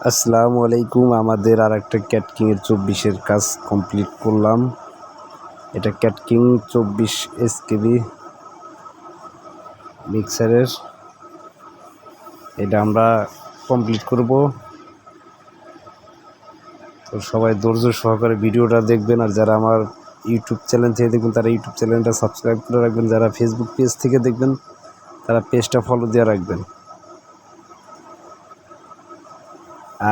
আসসালামু আলাইকুম। আমাদের আর একটা ক্যাটকিংয়ের 24-এর কাজ কমপ্লিট করলাম। এটা ক্যাটকিং 24 SKB মিক্সারের, এটা আমরা কমপ্লিট করব। তো সবাই ধৈর্য সহকারে ভিডিওটা দেখবেন, আর যারা আমার ইউটিউব চ্যানেল থেকে দেখবেন তারা ইউটিউব চ্যানেলটা সাবস্ক্রাইব করে রাখবেন, যারা ফেসবুক পেজ থেকে দেখবেন তারা পেজটা ফলো দিয়ে রাখবেন।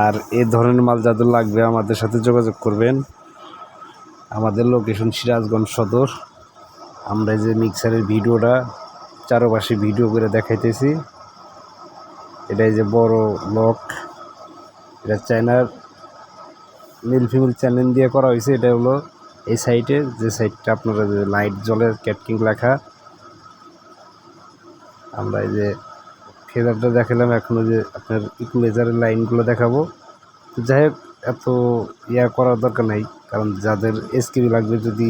আর এই ধরনের মাল যাদের লাগবে আমাদের সাথে যোগাযোগ করবেন। আমাদের লোকেশন সিরাজগঞ্জ সদর। আমরা যে মিক্সারের ভিডিওটা চারপাশে ভিডিও করে দেখাইতেছি, এটাই যে বড় লক, এটা চায়নার মেল ফিমেল চ্যানেল দিয়ে করা হয়েছে। এটা হলো এই সাইটে, যে সাইটটা আপনারা যে লাইট জ্বলে ক্যাটকিং লেখা, আমরা এই যে ফেদারটা দেখালাম, এখনও যে আপনার ইকুলাইজারের লাইনগুলো দেখাবো। যাই হোক, এত করার দরকার নাই, কারণ যাদের SKB লাগবে, যদি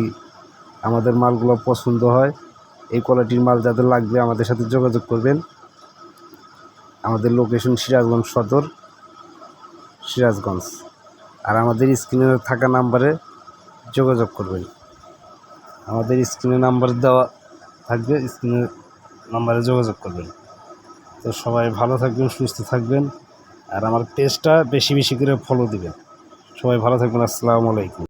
আমাদের মালগুলো পছন্দ হয়, এই কোয়ালিটির মাল যাদের লাগবে আমাদের সাথে যোগাযোগ করবেন। আমাদের লোকেশন সিরাজগঞ্জ সদর, সিরাজগঞ্জ। আর আমাদের স্ক্রিনে থাকা নাম্বারে যোগাযোগ করবেন। আমাদের স্ক্রিনে নাম্বার দেওয়া থাকবে, স্ক্রিনের নাম্বারে যোগাযোগ করবেন। তো সবাই ভালো থাকবেন, সুস্থ থাকবেন, আর আমার পেজটা বেশি বেশি করে ফলো দিবেন। সবাই ভালো থাকবেন। আসসালামু আলাইকুম।